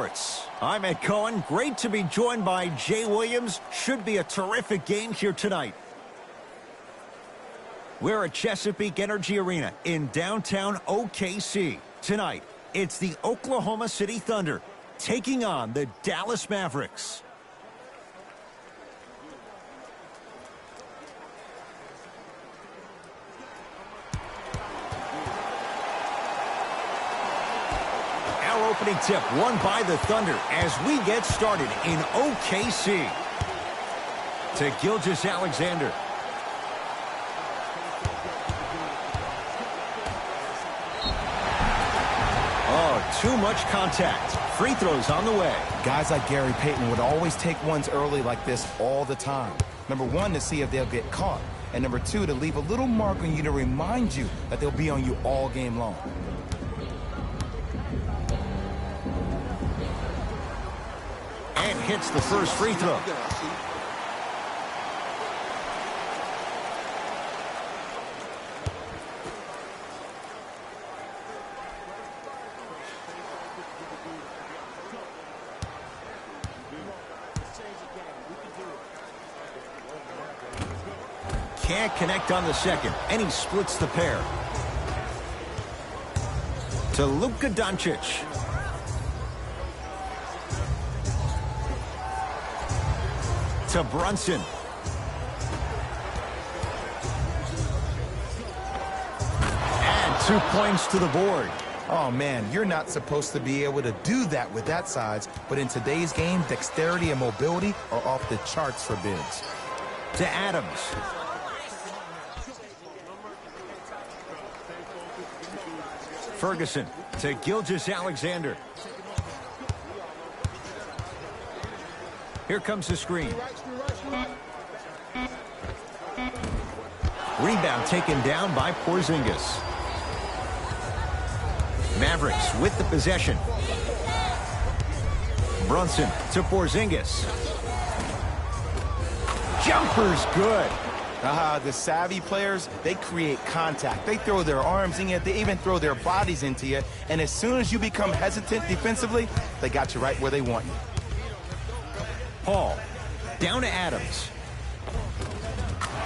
Sports. I'm Ed Cohen. Great to be joined by Jay Williams. Should be a terrific game here tonight. We're at Chesapeake Energy Arena in downtown OKC. Tonight, it's the Oklahoma City Thunder taking on the Dallas Mavericks. Our opening tip won by the Thunder as we get started in OKC. To Gilgeous-Alexander. Oh, too much contact. Free throws on the way. Guys like Gary Payton would always take ones early like this all the time. Number one, to see if they'll get caught. And number two, to leave a little mark on you to remind you that they'll be on you all game long. And hits the first free throw. Can't connect on the second, and he splits the pair. To Luka Doncic. To Brunson. And 2 points to the board. Oh, man, you're not supposed to be able to do that with that size, but in today's game, dexterity and mobility are off the charts for bigs. To Adams. Ferguson to Gilgeous-Alexander. Here comes the screen. Rebound taken down by Porzingis. Mavericks with the possession. Brunson to Porzingis. Jumper's good. The savvy players, they create contact. They throw their arms in you. They even throw their bodies into you. And as soon as you become hesitant defensively, they got you right where they want you. Paul, down to Adams.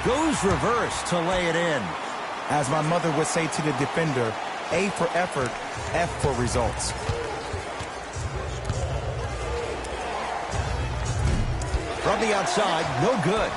Goes reverse to lay it in. As my mother would say to the defender, A for effort, F for results. From the outside, no good.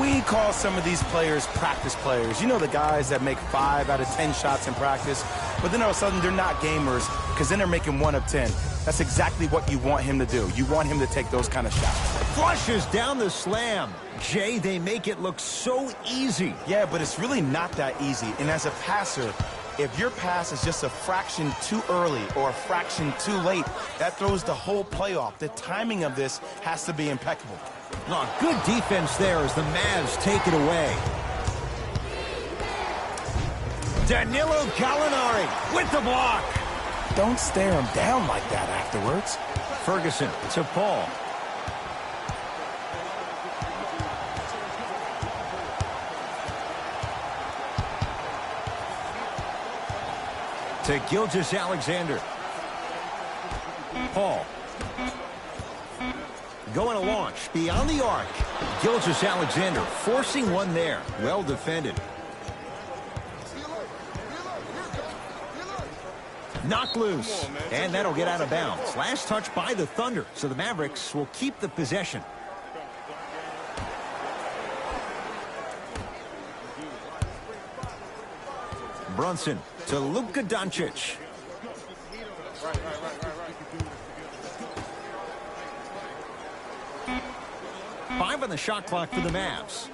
We call some of these players practice players. You know, the guys that make 5 out of 10 shots in practice, but then all of a sudden they're not gamers because then they're making 1 of 10. That's exactly what you want him to do. You want him to take those kind of shots. Flushes down the slam. Jay, they make it look so easy. Yeah, but it's really not that easy. And as a passer, if your pass is just a fraction too early or a fraction too late, that throws the whole play off. The timing of this has to be impeccable. Oh, good defense there as the Mavs take it away. Danilo Gallinari with the block. Don't stare him down like that afterwards. Ferguson to Paul. To Gilgeous-Alexander. Paul. Going to launch beyond the arc. Gilgeous-Alexander forcing one there. Well defended. Knocked loose. And that'll get out of bounds. Last touch by the Thunder. So the Mavericks will keep the possession. Brunson to Luka Doncic. Five on the shot clock for the Mavs.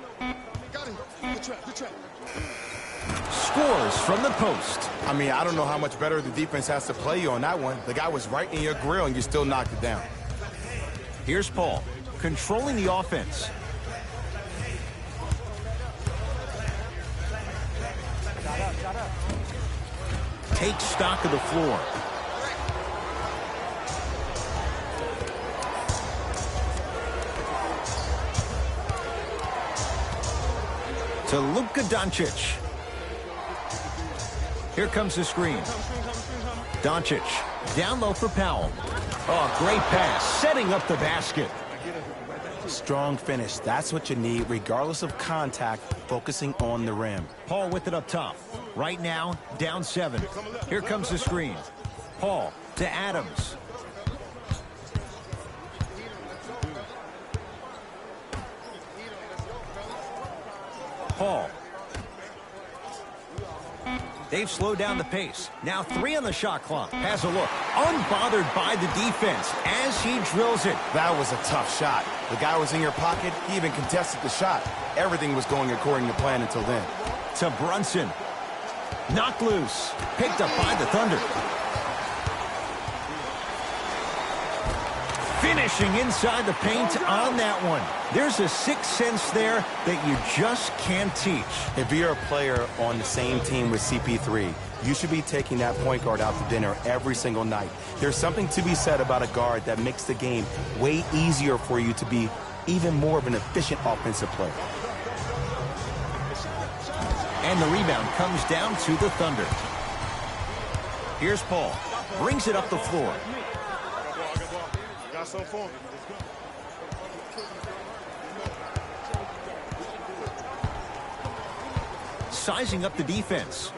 Scores from the post. I mean, I don't know how much better the defense has to play you on that one. The guy was right in your grill and you still knocked it down. Here's Paul, controlling the offense. Takes stock of the floor. To Luka Doncic. Here comes the screen. Doncic down low for Powell. Oh, great pass, setting up the basket. Strong finish. That's what you need, regardless of contact, focusing on the rim. Paul with it up top. Right now, down 7. Here comes the screen. Paul to Adams. Paul. They've slowed down the pace. Now 3 on the shot clock. Has a look. Unbothered by the defense as he drills it. That was a tough shot. The guy was in your pocket. He even contested the shot. Everything was going according to plan until then. To Brunson. Knocked loose. Picked up by the Thunder. Finishing inside the paint on that one. There's a sixth sense there that you just can't teach. If you're a player on the same team with CP3, you should be taking that point guard out to dinner every single night. There's something to be said about a guard that makes the game way easier for you to be even more of an efficient offensive player. And the rebound comes down to the Thunder. Here's Paul. Brings it up the floor. Sizing up the defense.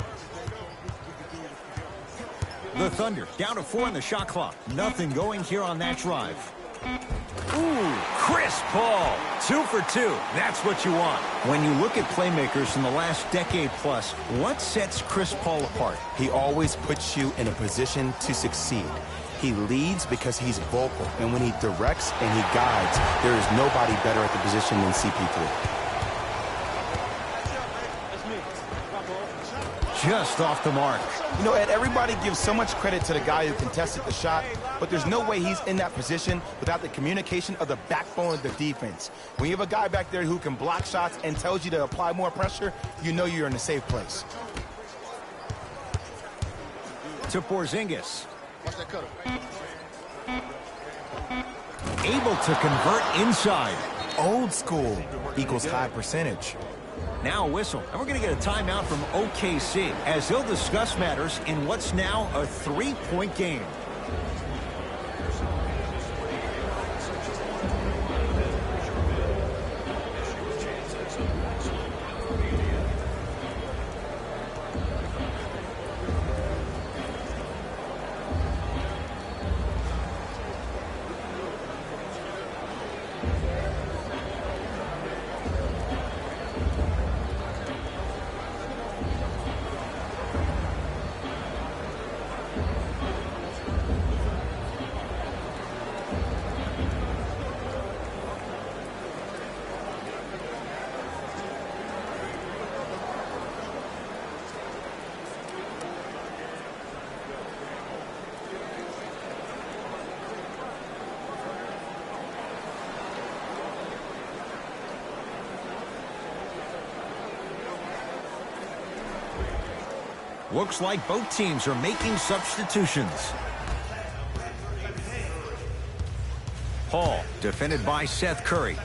The Thunder down to 4 on the shot clock. Nothing going here on that drive. Ooh, Chris Paul. 2 for 2. That's what you want. When you look at playmakers in the last decade plus, what sets Chris Paul apart? He always puts you in a position to succeed. He leads because he's vocal, and when he directs and he guides, there is nobody better at the position than CP3. Just off the mark. You know, Ed, everybody gives so much credit to the guy who contested the shot, but there's no way he's in that position without the communication of the backbone of the defense. When you have a guy back there who can block shots and tells you to apply more pressure, you know you're in a safe place. To Porzingis. Able to convert inside. Old school equals high percentage. Now a whistle, and we're going to get a timeout from OKC as they'll discuss matters in what's now a 3-point game. Looks like both teams are making substitutions. Paul, defended by Seth Curry.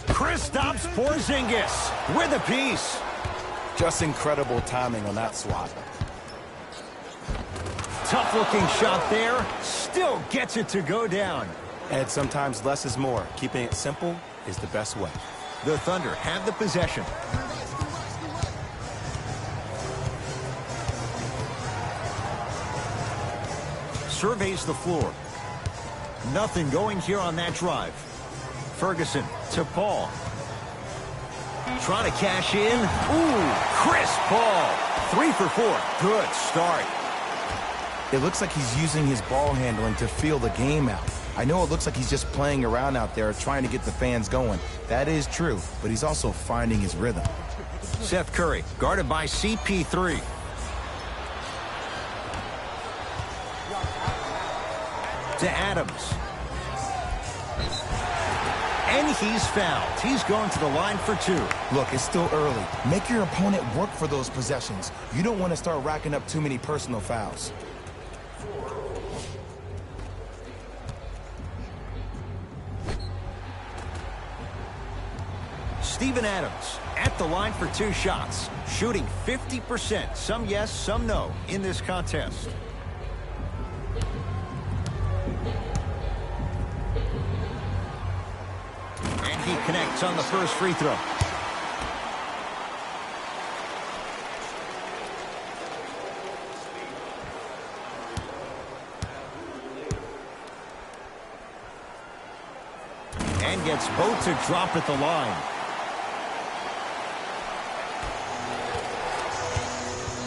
Kristaps Porzingis with a piece. Just incredible timing on that swat. Tough-looking shot there. Still gets it to go down. And sometimes less is more. Keeping it simple is the best way. The Thunder have the possession. Surveys the floor. Nothing going here on that drive. Ferguson to Paul. Trying to cash in. Ooh, Chris Paul. 3 for 4. Good start. It looks like he's using his ball handling to feel the game out. I know it looks like he's just playing around out there trying to get the fans going. That is true, but he's also finding his rhythm. Seth Curry, guarded by CP3. To Adams. And he's fouled. He's going to the line for 2. Look, it's still early. Make your opponent work for those possessions. You don't want to start racking up too many personal fouls. Steven Adams at the line for 2 shots, shooting 50%. Some yes, some no in this contest. connects on the first free throw. And gets both to drop at the line.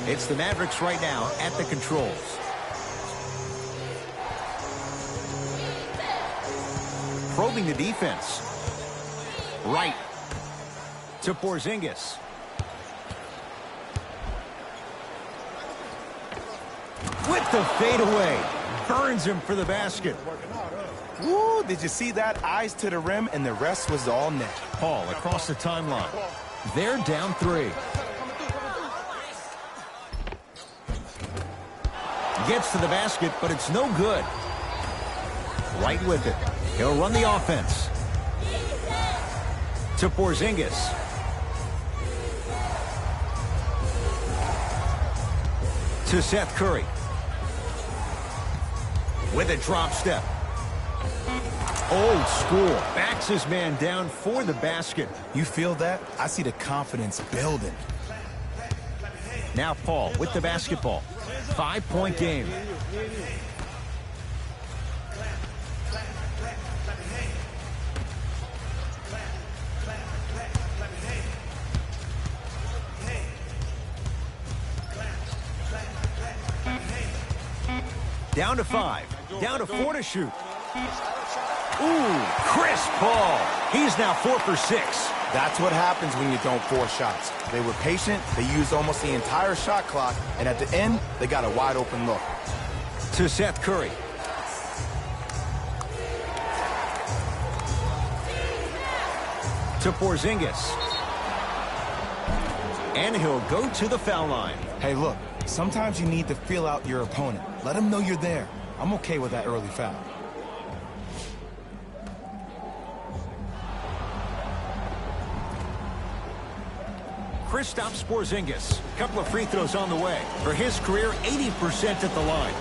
It's the Mavericks right now at the controls. Probing the defense. Right to Porzingis. With the fadeaway. Burns him for the basket. Woo, did you see that? Eyes to the rim, and the rest was all net. Paul across the timeline. They're down 3. Gets to the basket, but it's no good. Right with it. He'll run the offense. To Porzingis. To Seth Curry. With a drop step. Old school. Backs his man down for the basket. You feel that? I see the confidence building. Now Paul with the basketball. 5-point game. Down to 5. Down to 4 to shoot. Ooh, Chris Paul. He's now 4 for 6. That's what happens when you don't force shots. They were patient, they used almost the entire shot clock, and at the end, they got a wide open look. To Seth Curry. To Porzingis. And he'll go to the foul line. Hey, look, sometimes you need to feel out your opponent. Let them know you're there. I'm okay with that early foul. Kristaps Porzingis. A couple of free throws on the way. For his career, 80% at the line.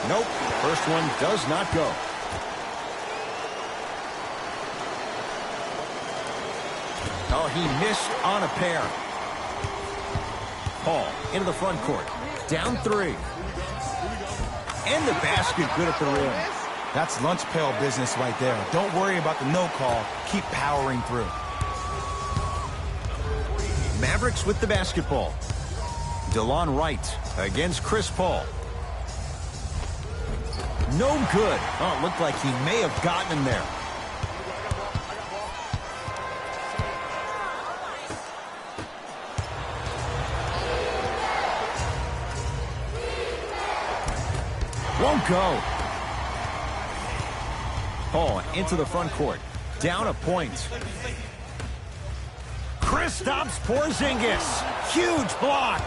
Nope. First one does not go. Oh, he missed on a pair. Paul into the front court. Down 3. And the basket good at the rim. That's lunch pail business right there. Don't worry about the no call. Keep powering through. Mavericks with the basketball. DeLon Wright against Chris Paul. No good. Oh, it looked like he may have gotten him there. Won't go. Paul into the front court. Down a point. Kristaps Porzingis. Huge block.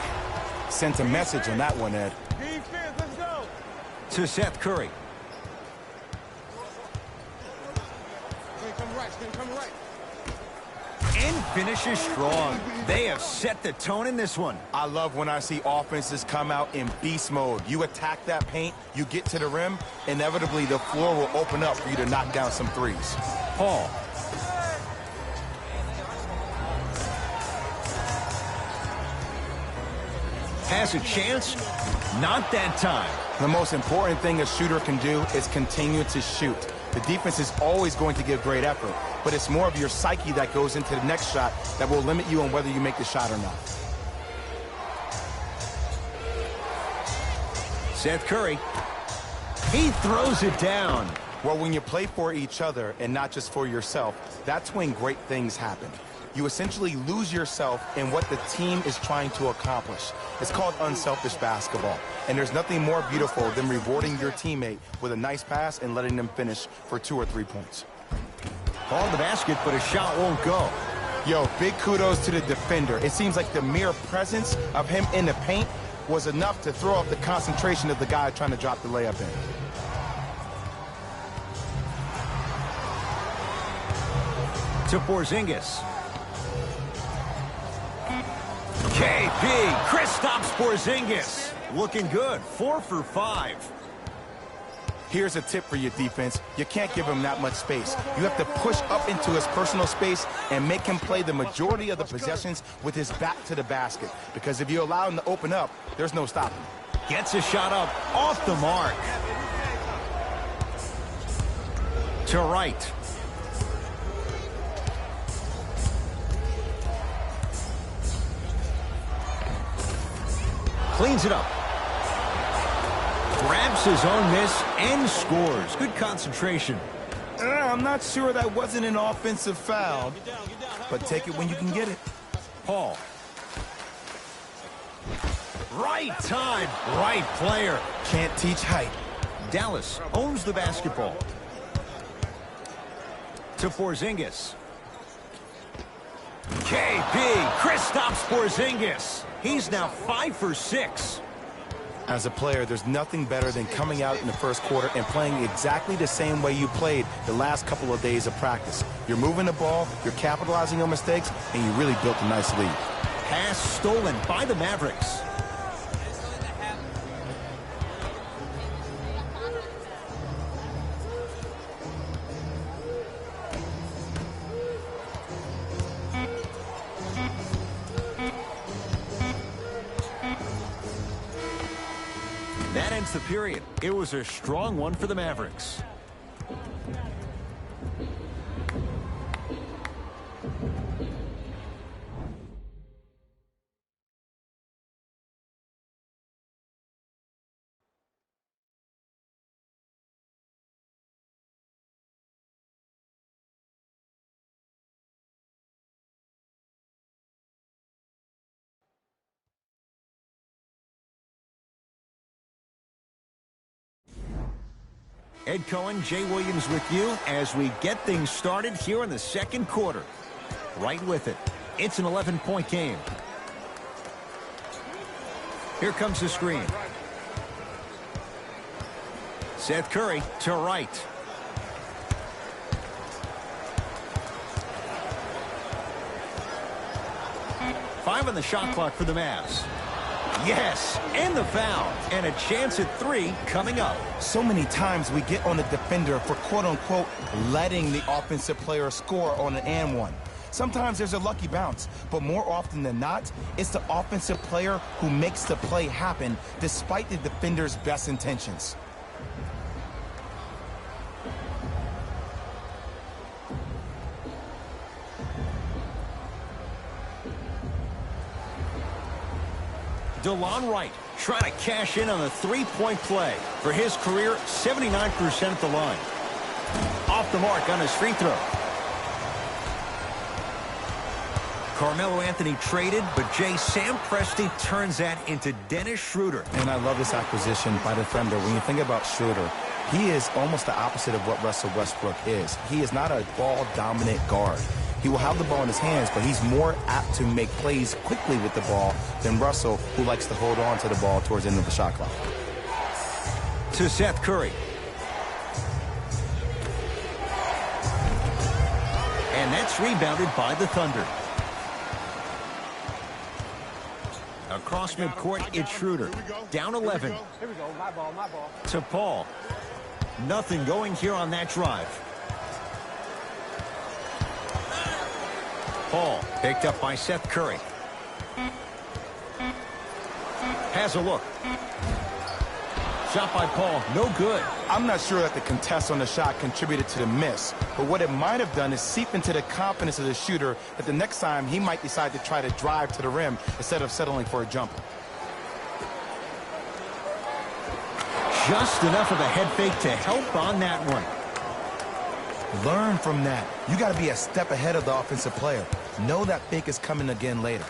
Sent a message on that one, Ed. Defense, let's go. To Seth Curry. Come right. And finishes strong. They have set the tone in this one. I love when I see offenses come out in beast mode. You attack that paint, you get to the rim, inevitably the floor will open up for you to knock down some threes. Paul. Has a chance? Not that time. The most important thing a shooter can do is continue to shoot. The defense is always going to give great effort, but it's more of your psyche that goes into the next shot that will limit you on whether you make the shot or not. Seth Curry. He throws it down. Well, when you play for each other and not just for yourself, that's when great things happen. You essentially lose yourself in what the team is trying to accomplish. It's called unselfish basketball. And there's nothing more beautiful than rewarding your teammate with a nice pass and letting them finish for 2 or 3 points. Ball in the basket, but a shot won't go. Yo, big kudos to the defender. It seems like the mere presence of him in the paint was enough to throw off the concentration of the guy trying to drop the layup in. To Porzingis. KP, Kristaps Porzingis. Looking good, 4 for 5. Here's a tip for your defense. You can't give him that much space. You have to push up into his personal space and make him play the majority of the possessions with his back to the basket. Because if you allow him to open up, there's no stopping. Gets a shot up off the mark. To right. Cleans it up. Grabs his own miss and scores. Good concentration. I'm not sure that wasn't an offensive foul, but take it when you can get it. Paul. Right time, right player. Can't teach height. Dallas owns the basketball. To Porzingis. KP, Kristaps Porzingis. He's now 5 for 6. As a player, there's nothing better than coming out in the first quarter and playing exactly the same way you played the last couple of days of practice. You're moving the ball, you're capitalizing on mistakes, and you really built a nice lead. Pass stolen by the Mavericks. That ends the period. It was a strong one for the Mavericks. Ed Cohen, Jay Williams with you as we get things started here in the second quarter. Right with it. It's an 11-point game. Here comes the screen. Seth Curry to right. Five on the shot clock for the Mavs. Yes, and the foul, and a chance at 3 coming up. So many times we get on the defender for quote-unquote letting the offensive player score on an and one. Sometimes there's a lucky bounce, but more often than not, it's the offensive player who makes the play happen despite the defender's best intentions. DeLon Wright trying to cash in on a three-point play. For his career, 79% at the line. Off the mark on his free throw. Carmelo Anthony traded, but Sam Presti turns that into Dennis Schroeder. And I love this acquisition by the defender. When you think about Schroeder, he is almost the opposite of what Russell Westbrook is. He is not a ball-dominant guard. He will have the ball in his hands, but he's more apt to make plays quickly with the ball than Russell, who likes to hold on to the ball towards the end of the shot clock. To Seth Curry. And that's rebounded by the Thunder. Across midcourt, it's Schroeder. Down 11. Here we go. My ball, my ball. To Paul. Nothing going here on that drive. Paul picked up by Seth Curry. Has a look. Shot by Paul, no good. I'm not sure that the contest on the shot contributed to the miss, but what it might have done is seep into the confidence of the shooter that the next time he might decide to try to drive to the rim instead of settling for a jumper. Just enough of a head fake to help on that one. Learn from that. You got to be a step ahead of the offensive player. Know that fake is coming again later.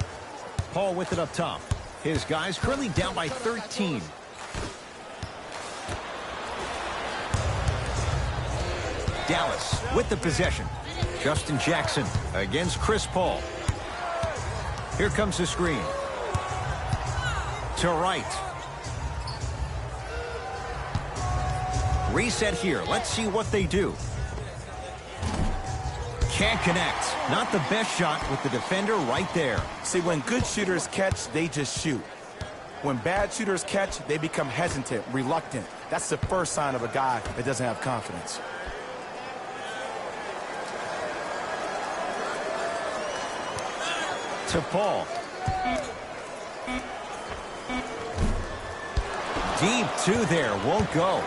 Paul with it up top. His guys currently down by 13. Dallas with the possession. Justin Jackson against Chris Paul. Here comes the screen. To right. Reset here. Let's see what they do. Can't connect. Not the best shot with the defender right there. See, when good shooters catch, they just shoot. When bad shooters catch, they become hesitant, reluctant. That's the first sign of a guy that doesn't have confidence. To Paul. Deep two there, won't go.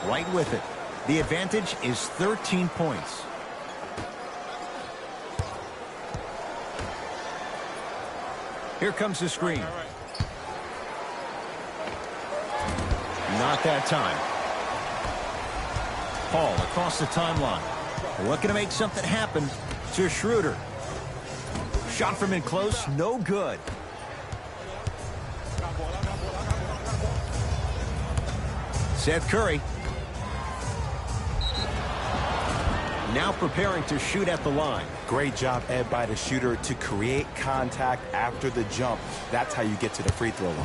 Right with it. The advantage is 13 points. Here comes the screen. Not that time. Paul across the timeline. Looking to make something happen to Schroeder. Shot from in close, no good. Seth Curry. Now preparing to shoot at the line. Great job, Ed, by the shooter to create contact after the jump. That's how you get to the free throw line.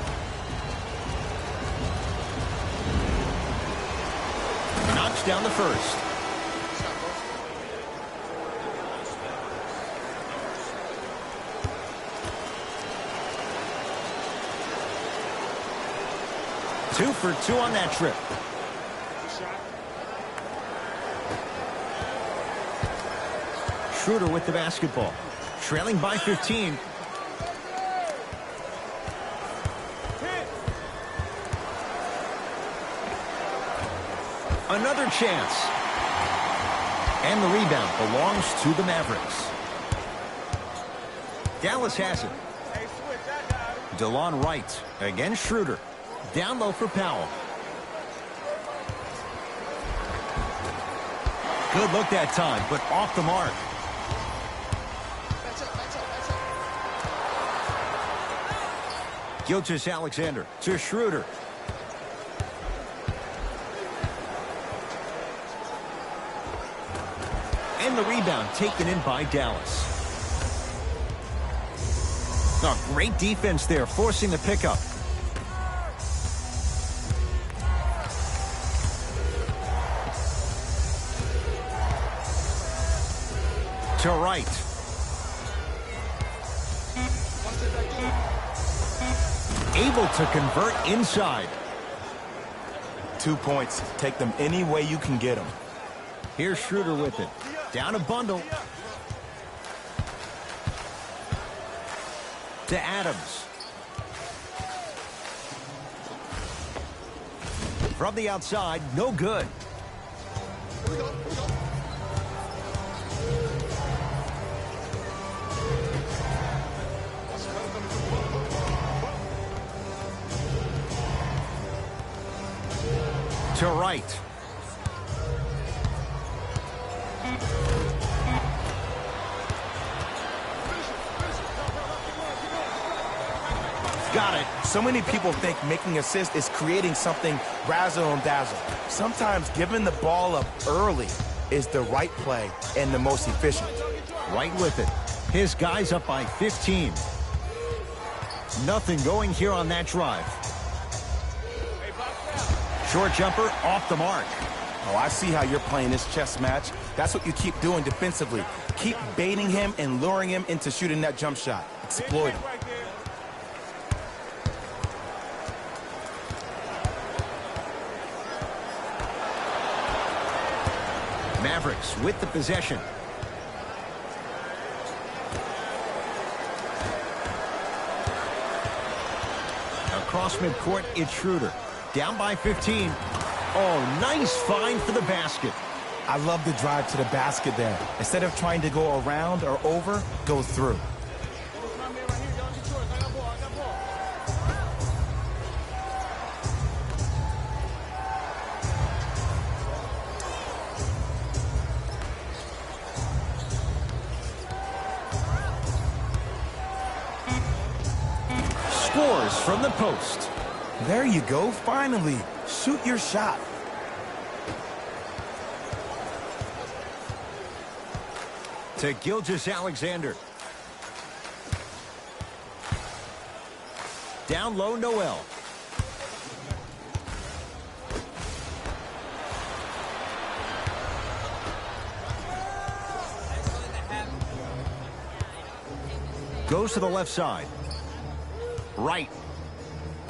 Knocks down the first. Two for two on that trip. Schroeder with the basketball. Trailing by 15. Another chance. And the rebound belongs to the Mavericks. Dallas has it. DeLon Wright against Schroeder. Down low for Powell. Good look that time, but off the mark. Gilgeous-Alexander to Schroeder. And the rebound taken in by Dallas. Oh, great defense there, forcing the pickup. To Wright. Able to convert inside. 2 points. Take them any way you can get them. Here's Schroeder with it. Down a bundle. To Adams. From the outside, no good. To Wright. Got it. So many people think making assists is creating something razzle and dazzle. Sometimes giving the ball up early is the right play and the most efficient. Right with it. His guy's up by 15. Nothing going here on that drive. Short jumper off the mark. Oh, I see how you're playing this chess match. That's what you keep doing defensively. Keep baiting him and luring him into shooting that jump shot. Exploit him. Mavericks with the possession. Across midcourt, it's Schroeder. Down by 15. Oh, nice find for the basket. I love the drive to the basket there. Instead of trying to go around or over, go through. Scores from the post. There you go, finally. Shoot your shot. To Gilgeous-Alexander. Down low, Noel. Goes to the left side. Right.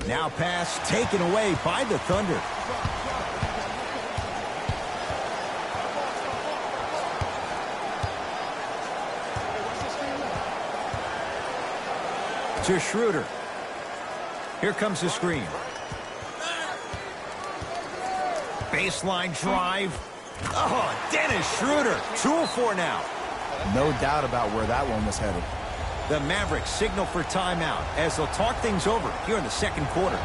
Now pass taken away by the Thunder. To Schroeder. Here comes the screen. Baseline drive. Oh, Dennis Schroeder. 2 of 4 now. No doubt about where that one was headed. The Mavericks signal for timeout as they'll talk things over here in the second quarter.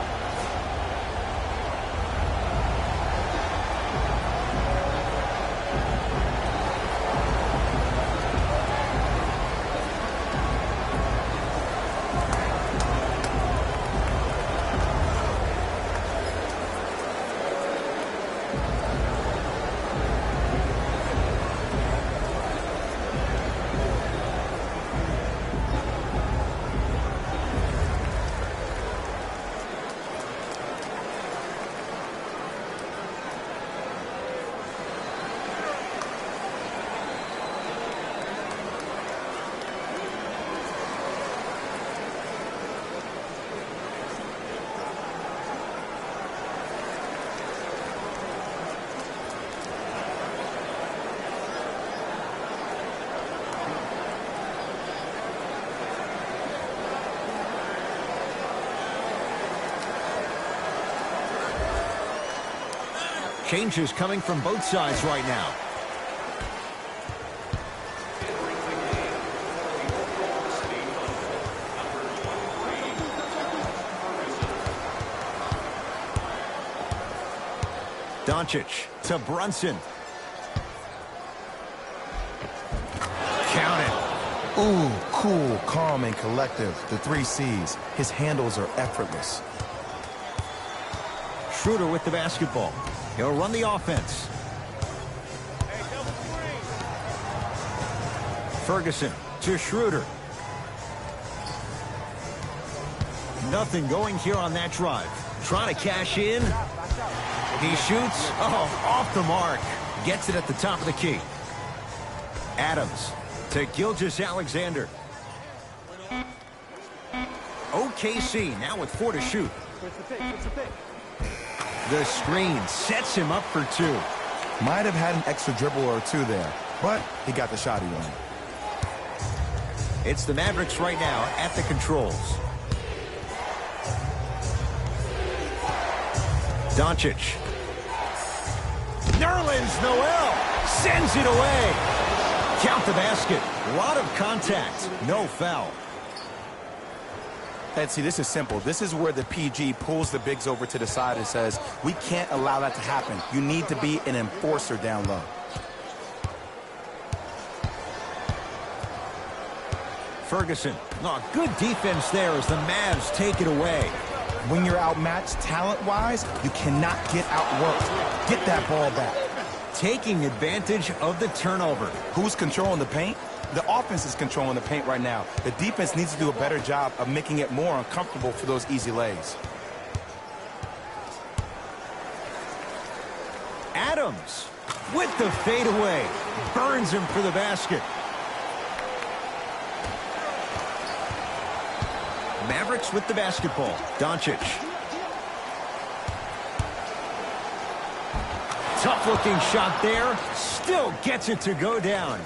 Changes coming from both sides right now. Doncic to Brunson. Count it. Ooh, cool, calm, and collective. The 3 C's. His handles are effortless. Schroeder with the basketball. He'll run the offense. Ferguson to Schroeder. Nothing going here on that drive. Trying to cash in. He shoots. Oh, off the mark. Gets it at the top of the key. Adams to Gilgeous-Alexander. OKC now with 4 to shoot. The screen sets him up for 2. Might have had an extra dribble or 2 there, but he got the shot he wanted. It's the Mavericks right now at the controls. Doncic. Nerlens Noel sends it away. Count the basket. A lot of contact. No foul. And see, this is simple. This is where the PG pulls the bigs over to the side and says, we can't allow that to happen. You need to be an enforcer down low. Ferguson. Oh, good defense there as the Mavs take it away. When you're outmatched talent-wise, you cannot get outworked. Get that ball back. Taking advantage of the turnover. Who's controlling the paint? The offense is controlling the paint right now. The defense needs to do a better job of making it more uncomfortable for those easy lays. Adams with the fadeaway. Burns him for the basket. Mavericks with the basketball. Doncic. Tough-looking shot there. Still gets it to go down.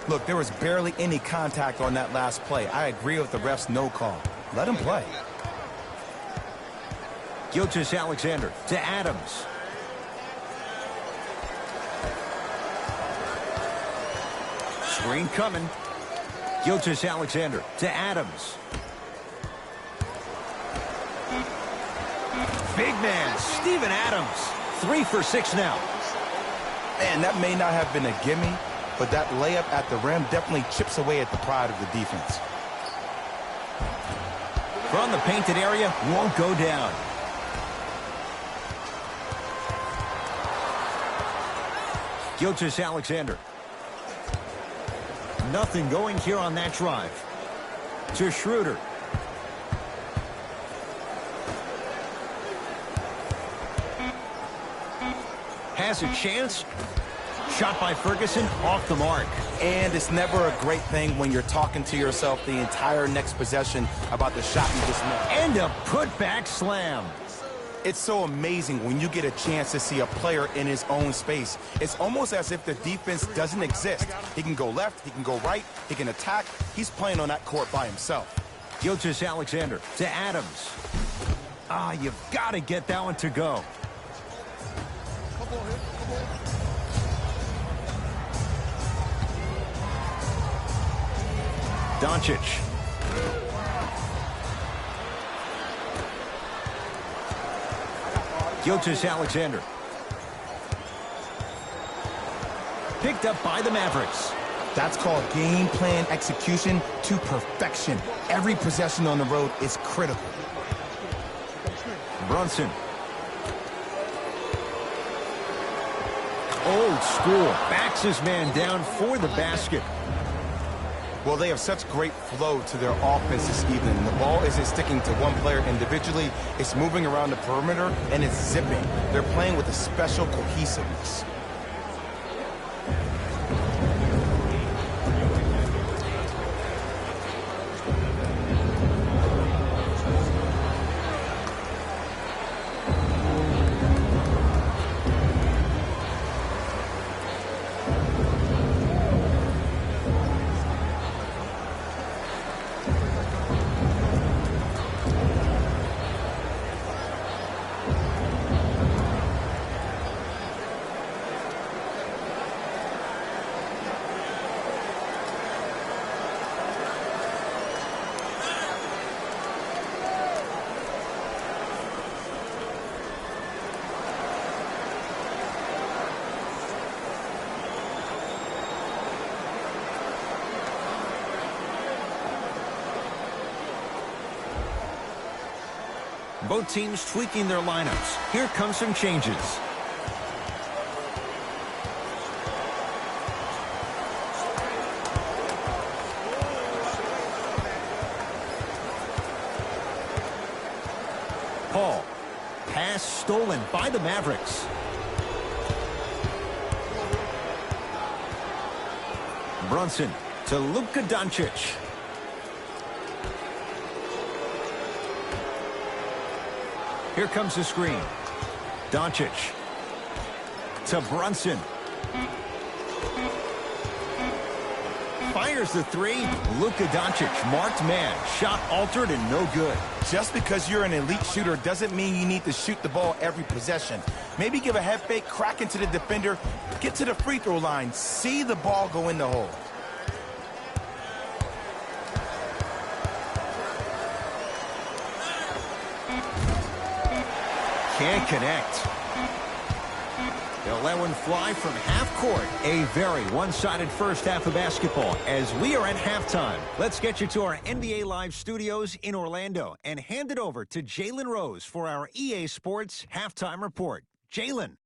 Look, there was barely any contact on that last play. I agree with the ref's no call. Let him play. Gilgeous-Alexander to Adams. Screen coming. Gilgeous-Alexander to Adams. Big man, Steven Adams. 3 for 6 now. Man, that may not have been a gimme, but that layup at the rim definitely chips away at the pride of the defense. From the painted area, won't go down. Gilgeous-Alexander. Nothing going here on that drive. To Schroeder. Has a chance. Shot by Ferguson off the mark. And it's never a great thing when you're talking to yourself the entire next possession about the shot you just made. And a putback slam. It's so amazing when you get a chance to see a player in his own space. It's almost as if the defense doesn't exist. He can go left, he can go right, he can attack. He's playing on that court by himself. Gilgeous-Alexander to Adams. You've got to get that one to go. Doncic. Gilgeous-Alexander. Picked up by the Mavericks. That's called game plan execution to perfection. Every possession on the road is critical. Brunson. Old school. Backs his man down for the basket. Well, they have such great flow to their offense this evening. The ball isn't sticking to one player individually. It's moving around the perimeter, and it's zipping. They're playing with a special cohesiveness. Both teams tweaking their lineups. Here come some changes. Paul. Pass stolen by the Mavericks. Brunson to Luka Doncic. Here comes the screen. Doncic to Brunson. Fires the three. Luka Doncic, marked man. Shot altered and no good. Just because you're an elite shooter doesn't mean you need to shoot the ball every possession. Maybe give a head fake, crack into the defender, get to the free throw line, see the ball go in the hole. Can't connect. They'll let one fly from half court. A very one-sided first half of basketball as we are at halftime. Let's get you to our NBA Live studios in Orlando and hand it over to Jalen Rose for our EA Sports halftime report. Jalen.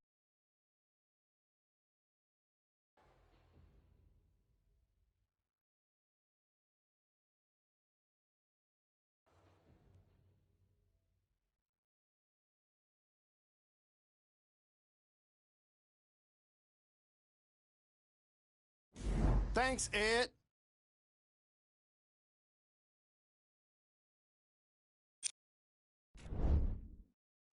Thanks, Ed.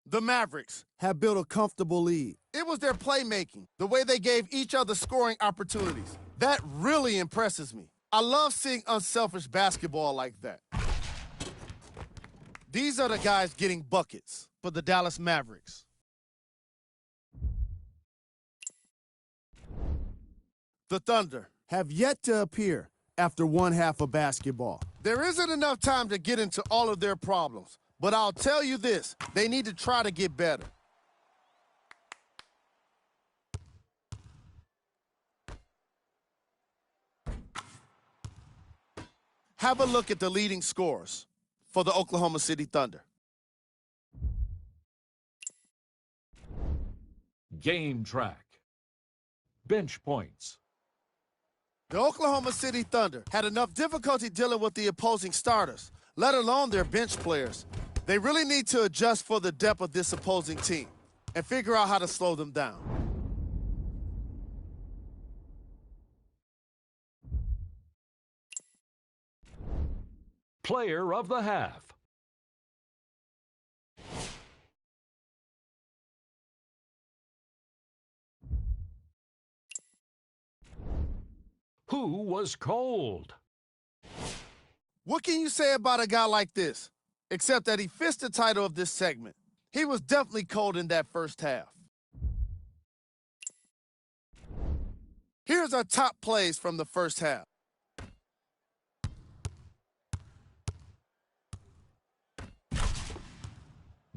The Mavericks have built a comfortable lead. It was their playmaking, the way they gave each other scoring opportunities. That really impresses me. I love seeing unselfish basketball like that. These are the guys getting buckets for the Dallas Mavericks. The Thunder have yet to appear after one half of basketball. There isn't enough time to get into all of their problems, but I'll tell you this, they need to try to get better. Have a look at the leading scorers for the Oklahoma City Thunder. Game track. Bench points. The Oklahoma City Thunder had enough difficulty dealing with the opposing starters, let alone their bench players. They really need to adjust for the depth of this opposing team and figure out how to slow them down. Player of the half. Who was cold? What can you say about a guy like this? Except that he fits the title of this segment. He was definitely cold in that first half. Here's our top plays from the first half.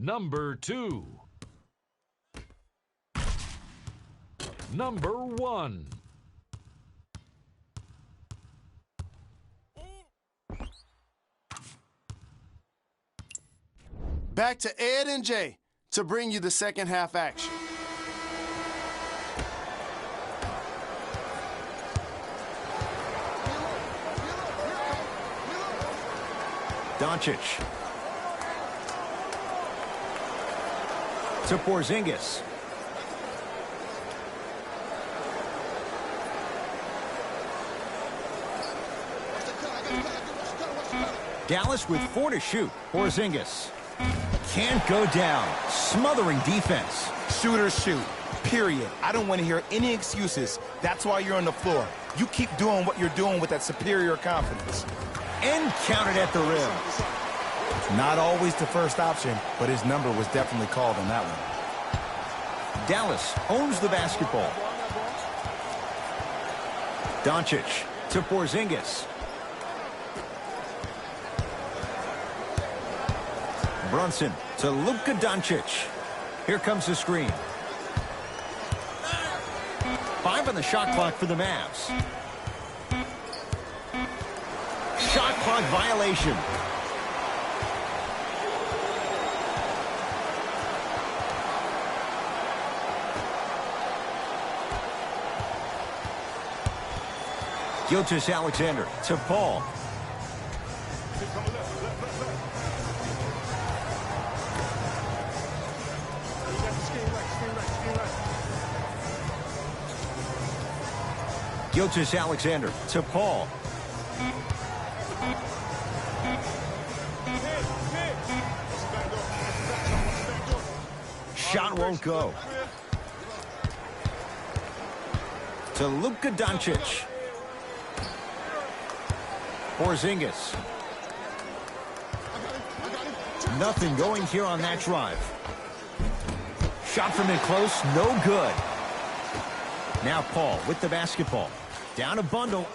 Number 2. Number 1. Back to Ed and Jay to bring you the second half action. Doncic. To Porzingis. Dallas with 4 to shoot. Porzingis. Can't go down. Smothering defense. Shooters shoot, period. I don't want to hear any excuses. That's why you're on the floor. You keep doing what you're doing with that superior confidence. And counted at the rim. Not always the first option, but his number was definitely called on that one. Dallas owns the basketball. Doncic to Porzingis. Brunson to Luka Doncic. Here comes the screen. 5 on the shot clock for the Mavs. Shot clock violation. Gilgeous-Alexander to Paul. Gilgeous-Alexander to Paul. Shot won't go. To Luka Doncic. Porzingis. Nothing going here on that drive. Shot from it close, no good. Now Paul with the basketball. Down a bundle.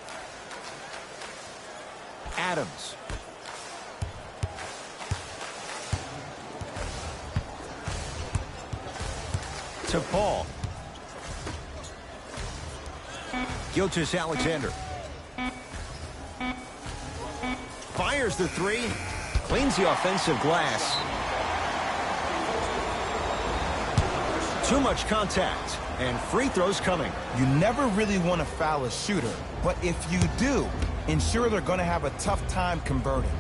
Adams. To Paul. Gilgeous-Alexander. Fires the 3. Cleans the offensive glass. Too much contact. And free throws coming. You never really want to foul a shooter, but if you do, ensure they're going to have a tough time converting.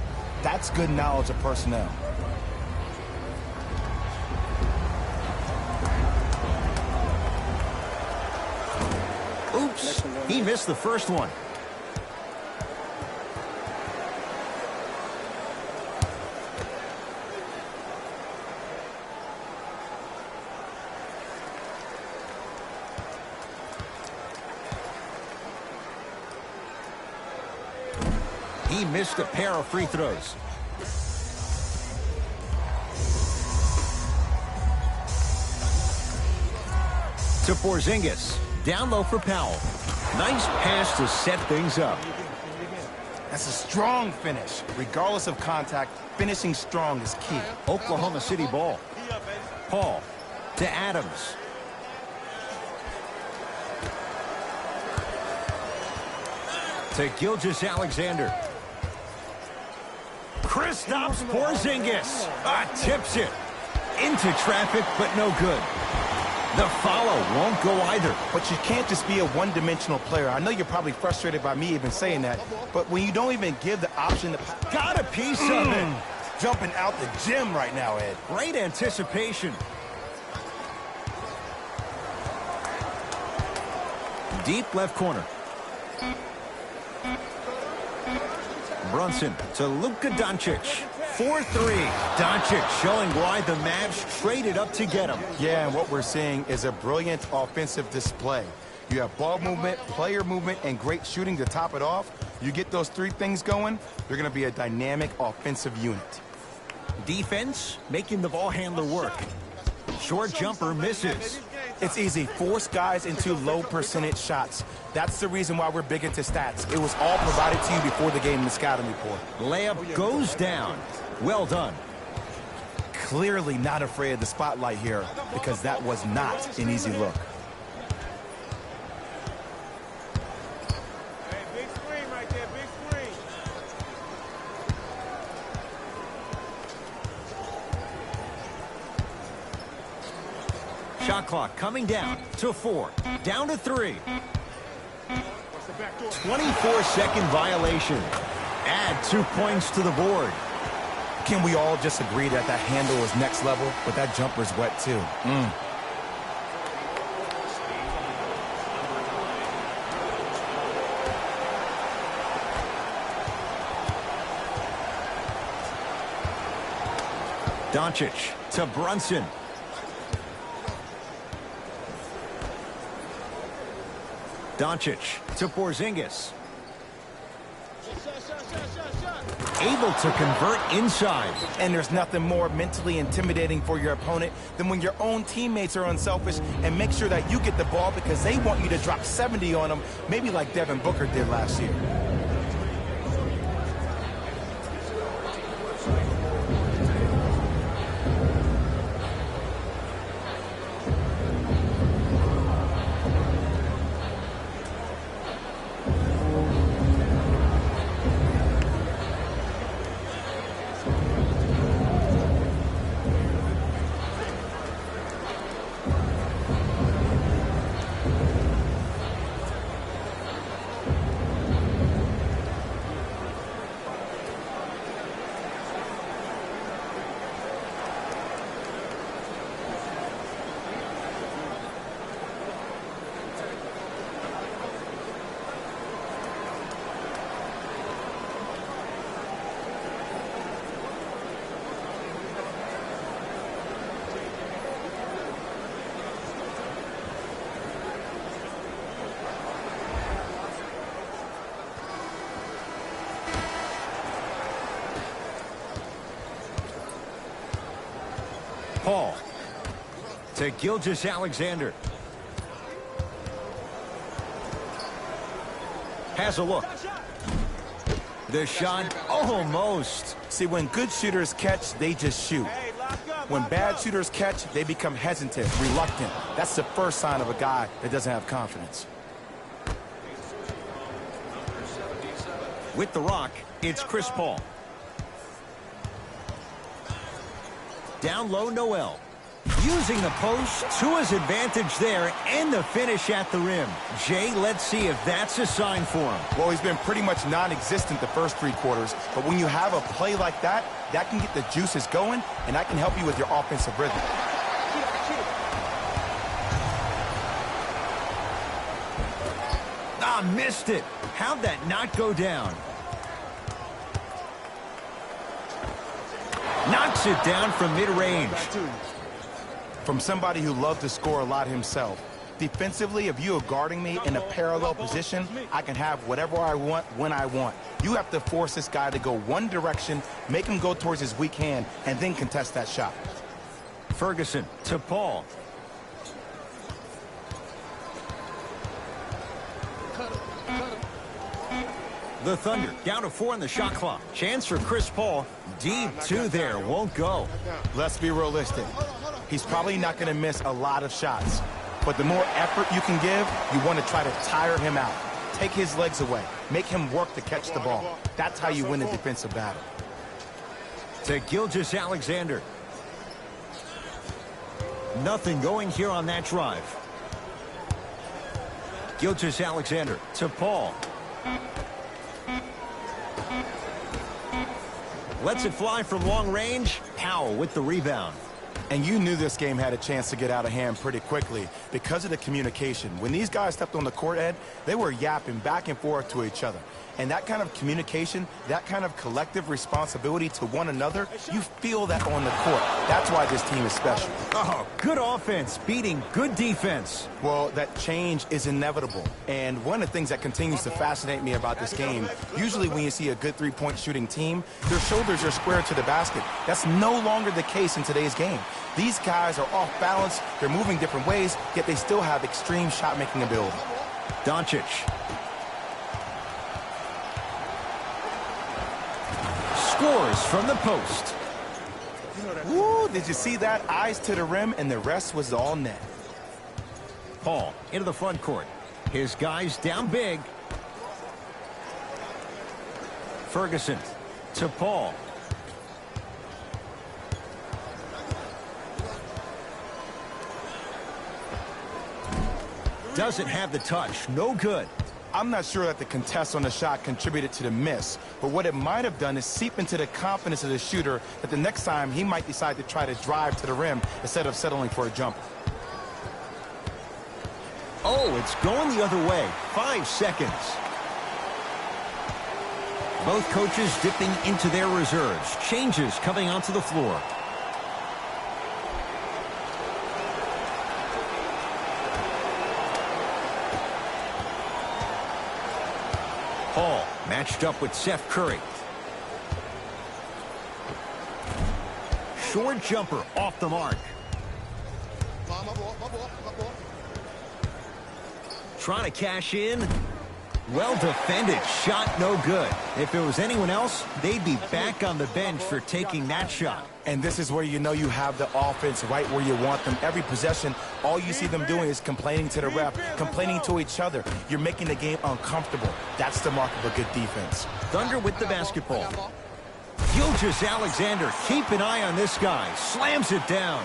That's good knowledge of personnel. Oops, he missed the first one. He missed a pair of free throws. To Porzingis. Down low for Powell. Nice pass to set things up. That's a strong finish. Regardless of contact, finishing strong is key. Oklahoma City ball. Paul to Adams. To Gilgeous-Alexander. Kristaps Porzingis. Tips it. Into traffic, but no good. The follow won't go either. But you can't just be a one-dimensional player. I know you're probably frustrated by me even saying that, but when you don't even give the option to... Got a piece of it. Jumping out the gym right now, Ed. Great anticipation. Deep left corner. Brunson to Luka Doncic. 4-3. Doncic showing why the Mavs traded up to get him. Yeah, and what we're seeing is a brilliant offensive display. You have ball movement, player movement, and great shooting to top it off. You get those three things going, you're going to be a dynamic offensive unit. Defense making the ball handler work. Short jumper misses. It's easy. Force guys into low percentage shots. That's the reason why we're big into stats. It was all provided to you before the game in the scouting report. Layup goes down. Well done. Clearly not afraid of the spotlight here because that was not an easy look. Hey, big screen right there, big screen. Shot clock coming down to 4. Down to 3. 24-second violation. Add 2 points to the board. Can we all just agree that that handle is next level, but that jumper's wet too? Doncic to Brunson. Doncic to Porzingis. Able to convert inside. And there's nothing more mentally intimidating for your opponent than when your own teammates are unselfish and make sure that you get the ball because they want you to drop 70 on them, maybe like Devin Booker did last year. Paul to Gilgeous-Alexander. Has a look. The shot almost. See, when good shooters catch, they just shoot. When bad shooters catch, they become hesitant, reluctant. That's the first sign of a guy that doesn't have confidence. With the rock, it's Chris Paul. Down low, Noel. Using the post to his advantage there and the finish at the rim. Jay, let's see if that's a sign for him. Well, he's been pretty much non-existent the first 3 quarters, but when you have a play like that, that can get the juices going, and that can help you with your offensive rhythm. Missed it. How'd that not go down? Knocks it down from mid-range. From somebody who loved to score a lot himself. Defensively, if you are guarding me in a parallel position, I can have whatever I want when I want. You have to force this guy to go one direction, make him go towards his weak hand, and then contest that shot. Ferguson to Paul. The Thunder down to 4 in the shot clock. Chance for Chris Paul. Deep 2 there. Won't go. Let's be realistic. He's probably not going to miss a lot of shots. But the more effort you can give, you want to try to tire him out. Take his legs away. Make him work to catch the ball. That's how you win a defensive battle. To Gilgeous-Alexander. Nothing going here on that drive. Gilgeous-Alexander to Paul. Lets it fly from long range. Powell with the rebound. And you knew this game had a chance to get out of hand pretty quickly because of the communication. When these guys stepped on the court, Ed, they were yapping back and forth to each other. And that kind of communication, that kind of collective responsibility to one another, you feel that on the court. That's why this team is special. Oh, good offense beating good defense. Well, that change is inevitable. And one of the things that continues to fascinate me about this game, usually when you see a good three-point shooting team, their shoulders are square to the basket. That's no longer the case in today's game. These guys are off balance, they're moving different ways, yet they still have extreme shot-making ability. Doncic. Scores from the post. Woo, did you see that? Eyes to the rim, and the rest was all net. Paul into the front court. His guys down big. Ferguson to Paul. Doesn't have the touch. No good. I'm not sure that the contest on the shot contributed to the miss, but what it might have done is seep into the confidence of the shooter that the next time he might decide to try to drive to the rim instead of settling for a jumper. Oh, it's going the other way. 5 seconds. Both coaches dipping into their reserves. Changes coming onto the floor. Paul matched up with Seth Curry. Short jumper off the mark. Trying to cash in. Well defended. Shot no good. If it was anyone else, they'd be back on the bench for taking that shot. And this is where you know you have the offense right where you want them. Every possession, all you see them doing is complaining to the ref, complaining to each other. You're making the game uncomfortable. That's the mark of a good defense. Thunder with the basketball. Gilgeous Alexander, keep an eye on this guy. Slams it down.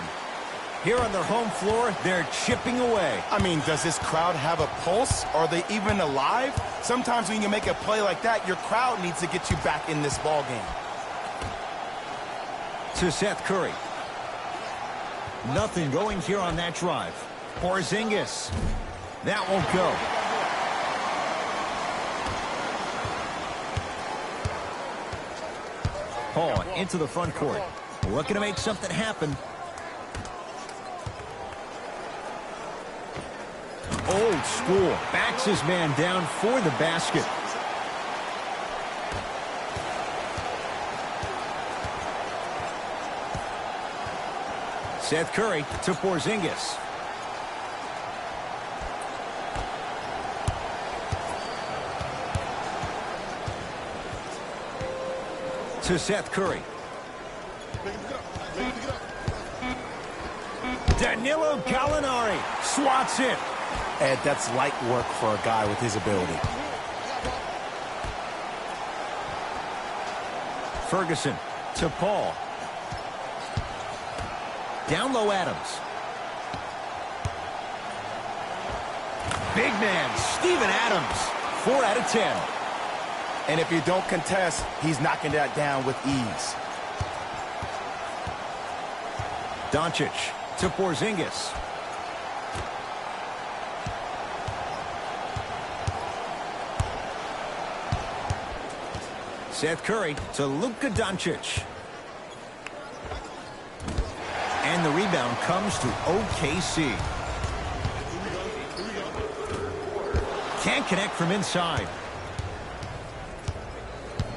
Here on their home floor, they're chipping away. I mean, does this crowd have a pulse? Are they even alive? Sometimes when you make a play like that, your crowd needs to get you back in this ball game. To Seth Curry. Nothing going here on that drive. Porzingis. That won't go. Paul into the front court. Looking to make something happen. Old school. Backs his man down for the basket. Seth Curry to Porzingis. To Seth Curry. Danilo Gallinari swats it. Ed, that's light work for a guy with his ability. Ferguson to Paul. Down low Adams. Big man, Steven Adams. 4 out of 10. And if you don't contest, he's knocking that down with ease. Doncic to Porzingis. Seth Curry to Luka Doncic. And the rebound comes to OKC. Can't connect from inside.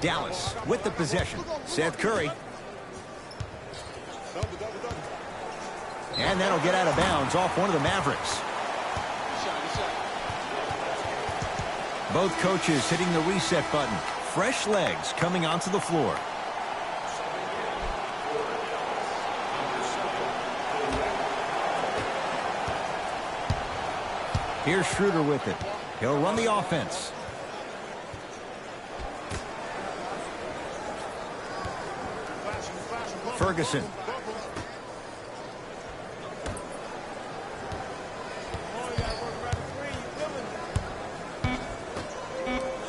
Dallas with the possession. Seth Curry. And that'll get out of bounds off one of the Mavericks. Both coaches hitting the reset button. Fresh legs coming onto the floor. Here's Schroeder with it. He'll run the offense. Ferguson.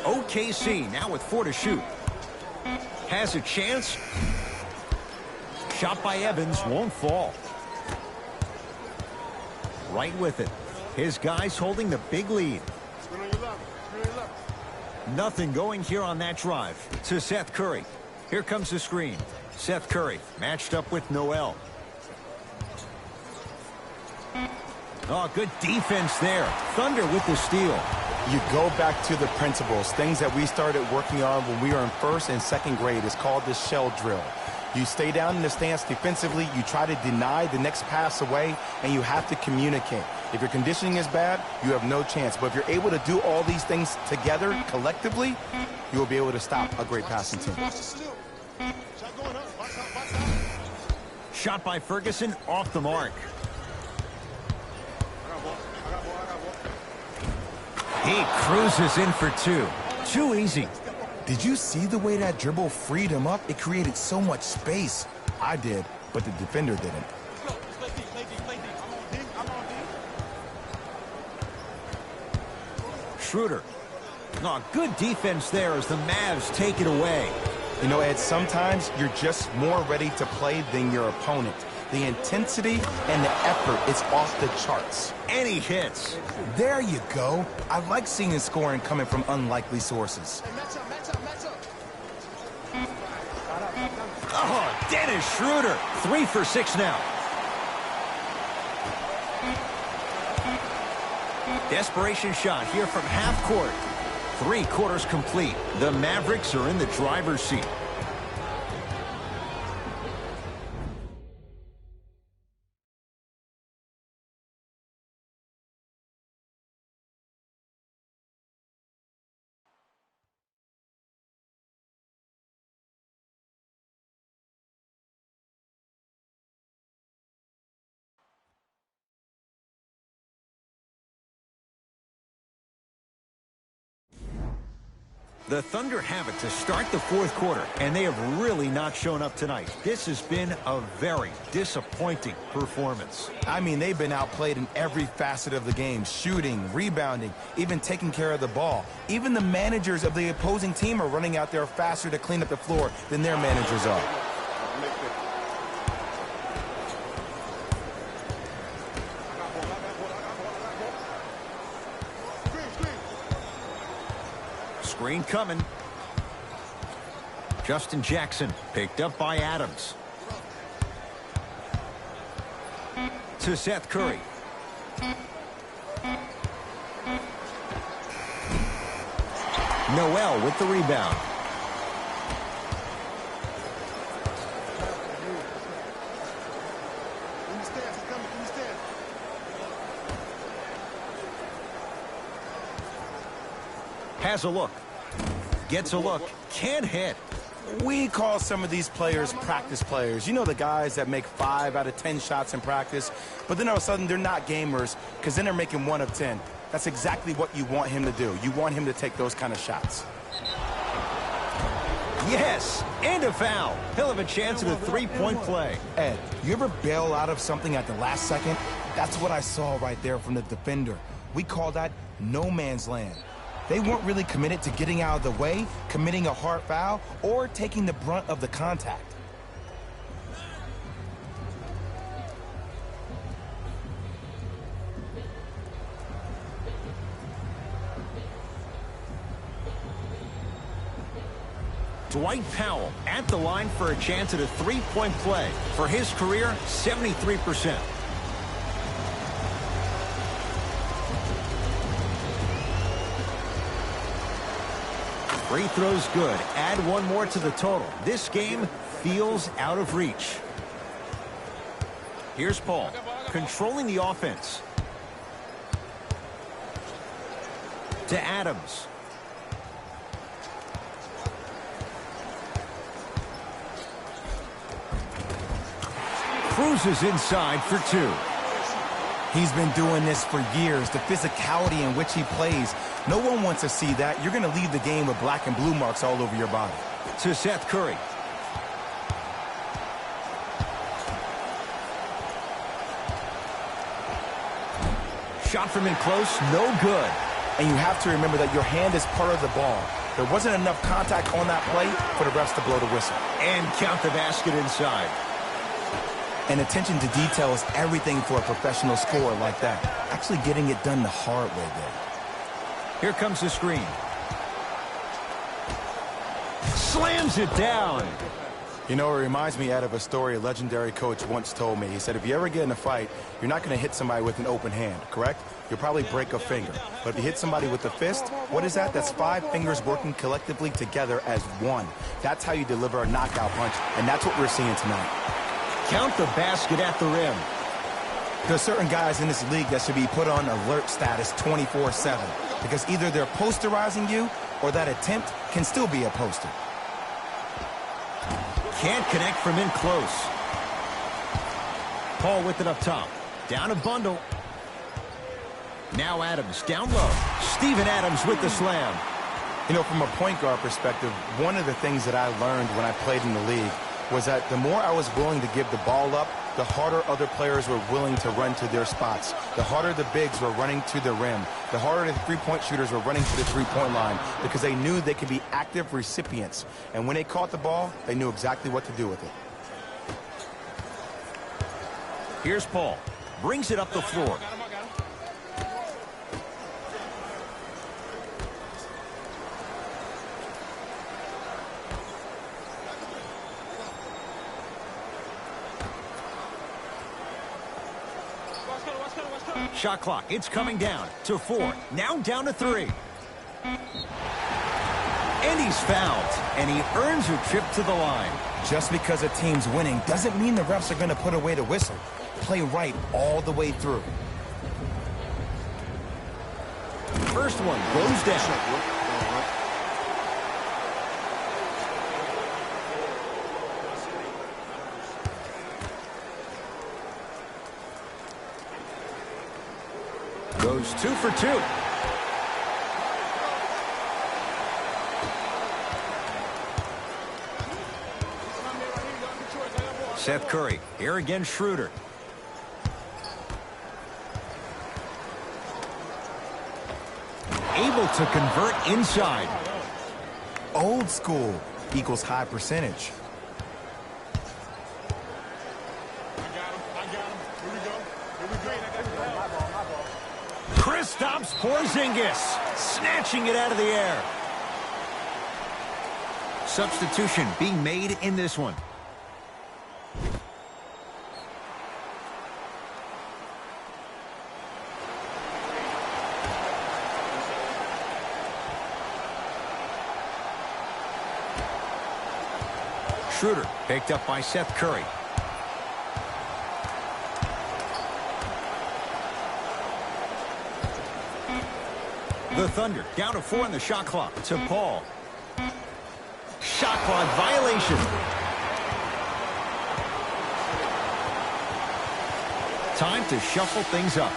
OKC now with 4 to shoot. Has a chance. Shot by Evans won't fall. right with it. His guys holding the big lead. Nothing going here on that drive to Seth Curry. Here comes the screen. Seth Curry matched up with Noel. Oh, good defense there. Thunder with the steal. You go back to the principles, things that we started working on when we were in first and second grade. It's called the shell drill. You stay down in the stance defensively, you try to deny the next pass away, and you have to communicate. If your conditioning is bad, you have no chance. But if you're able to do all these things together, collectively, you will be able to stop a great passing team. Shot by Ferguson, off the mark. He cruises in for two. Too easy. Did you see the way that dribble freed him up? It created so much space. I did, but the defender didn't. Schroeder. Oh, good defense there as the Mavs take it away. You know, Ed, sometimes you're just more ready to play than your opponent. The intensity and the effort is off the charts. And he hits. There you go. I like seeing scoring coming from unlikely sources. Oh, Dennis Schroeder. 3 for 6 now. Desperation shot here from half court. 3 quarters complete. The Mavericks are in the driver's seat. The Thunder have it to start the fourth quarter, and they have really not shown up tonight. This has been a very disappointing performance. I mean, they've been outplayed in every facet of the game. Shooting, rebounding, even taking care of the ball. Even the managers of the opposing team are running out there faster to clean up the floor than their managers are. Screen coming. Justin Jackson picked up by Adams. To Seth Curry. Noel with the rebound. Has a look. Gets a look. Can't hit. We call some of these players practice players. You know, the guys that make 5 out of 10 shots in practice, but then all of a sudden they're not gamers because then they're making 1 of 10. That's exactly what you want him to do. You want him to take those kind of shots. Yes, and a foul. He'll have a chance at a three-point play. Ed, you ever bail out of something at the last second? That's what I saw right there from the defender. We call that no man's land. They weren't really committed to getting out of the way, committing a hard foul, or taking the brunt of the contact. Dwight Powell at the line for a chance at a three-point play. For his career, 73%. Free throws good. Add 1 more to the total. This game feels out of reach. Here's Paul, controlling the offense. To Adams. Cruises inside for 2. He's been doing this for years. The physicality in which he plays. No one wants to see that. You're going to leave the game with black and blue marks all over your body. To Seth Curry. Shot from in close, no good. And you have to remember that your hand is part of the ball. There wasn't enough contact on that play for the refs to blow the whistle. And count the basket inside. And attention to detail is everything for a professional scorer like that. Actually getting it done the hard way there. Here comes the screen. Slams it down. You know, it reminds me of a story a legendary coach once told me. He said, if you ever get in a fight, you're not going to hit somebody with an open hand, correct? You'll probably break a finger. But if you hit somebody with a fist, what is that? That's 5 fingers working collectively together as one. That's how you deliver a knockout punch, and that's what we're seeing tonight. Count the basket at the rim. There are certain guys in this league that should be put on alert status 24/7 because either they're posterizing you or that attempt can still be a poster. Can't connect from in close. Paul with it up top. Down a bundle. Now Adams down low. Steven Adams with the slam. You know, from a point guard perspective, one of the things that I learned when I played in the league was that the more I was willing to give the ball up, the harder other players were willing to run to their spots. The harder the bigs were running to the rim. The harder the three-point shooters were running to the three-point line because they knew they could be active recipients. And when they caught the ball, they knew exactly what to do with it. Here's Paul. Brings it up the floor. Shot clock, it's coming down to 4. Now down to 3. And he's fouled, and he earns a trip to the line. Just because a team's winning doesn't mean the refs are going to put away the whistle. Play right all the way through. First one goes down. Goes 2 for 2. Seth Curry. Here again, Schroeder. Able to convert inside. Old school equals high percentage. Stops Porzingis, snatching it out of the air. Substitution being made in this one. Schroeder picked up by Seth Curry. The Thunder down to 4 in the shot clock to Paul. Shot clock violation. Time to shuffle things up.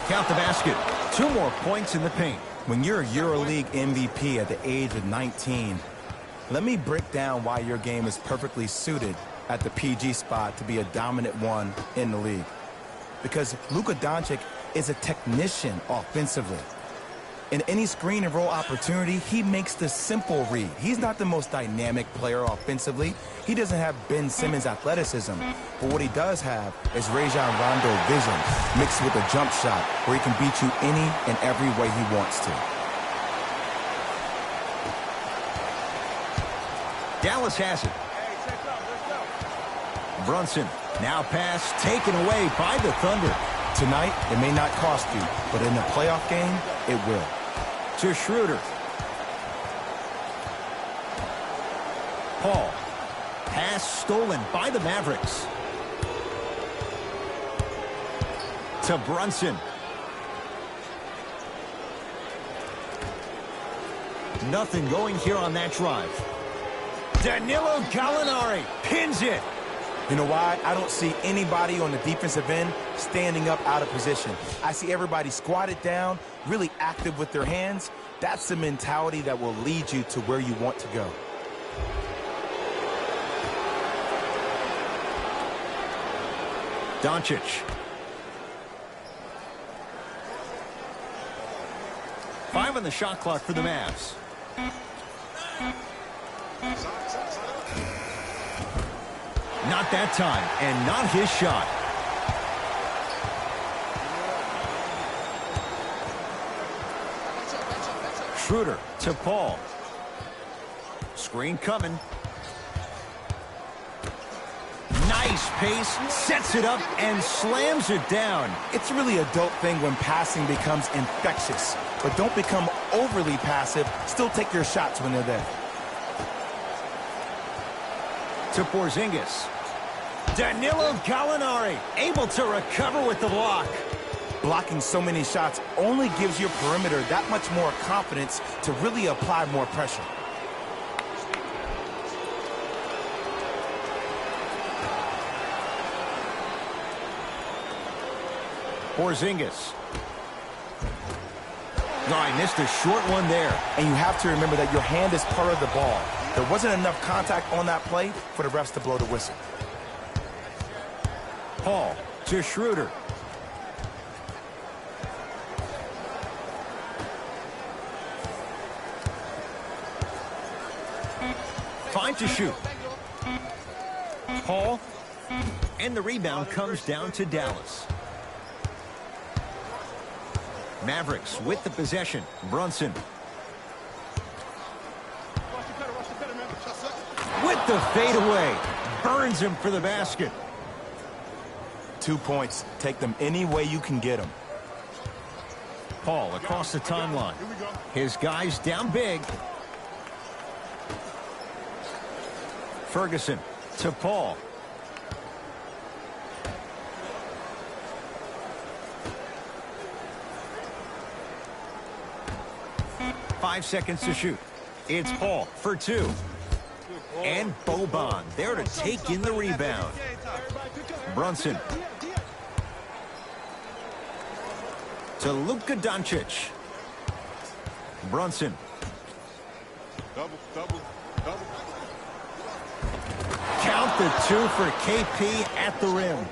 Count the basket. 2 more points in the paint. When you're a EuroLeague MVP at the age of 19, let me break down why your game is perfectly suited at the PG spot to be a dominant one in the league. Because Luka Doncic is a technician offensively. In any screen and roll opportunity, he makes the simple read. He's not the most dynamic player offensively. He doesn't have Ben Simmons' athleticism. But what he does have is Rajon Rondo vision mixed with a jump shot where he can beat you any and every way he wants to. Dallas has it. Brunson, now pass taken away by the Thunder. Tonight, it may not cost you, but in a playoff game, it will. To Schroeder. Paul. Pass stolen by the Mavericks. To Brunson. Nothing going here on that drive. Danilo Gallinari pins it. You know why? I don't see anybody on the defensive end standing up out of position. I see everybody squatted down, really active with their hands. That's the mentality that will lead you to where you want to go. Doncic. Five on the shot clock for the Mavs. Not that time, and not his shot. Schroeder to Paul. Screen coming. Nice pace, sets it up, and slams it down. It's really a dope thing when passing becomes infectious. But don't become overly passive. Still take your shots when they're there. To Porzingis. Danilo Gallinari able to recover with the block. Blocking so many shots only gives your perimeter that much more confidence to really apply more pressure. Porzingis. No, I missed a short one there. And you have to remember that your hand is part of the ball. There wasn't enough contact on that play for the refs to blow the whistle. Paul to Schroeder. Five to shoot. Paul. And the rebound comes down to Dallas. Mavericks with the possession. Brunson. With the fadeaway. Burns him for the basket. 2 points. Take them any way you can get them. Paul across the timeline. His guys down big. Ferguson to Paul. Five seconds to shoot. It's Paul for two. And Boban there to take in the rebound. Brunson. To Luka Doncic. Brunson. Count the two for KP at the rim.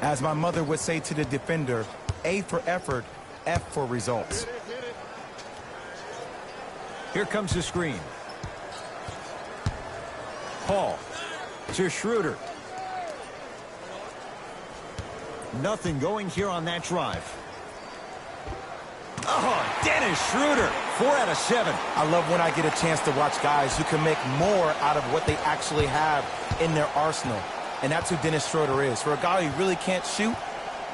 As my mother would say to the defender, A for effort, F for results. Here comes the screen. Paul to Schroeder. Nothing going here on that drive. Oh, Dennis Schroeder, 4 out of 7. I love when I get a chance to watch guys who can make more out of what they actually have in their arsenal. And that's who Dennis Schroeder is. For a guy who really can't shoot,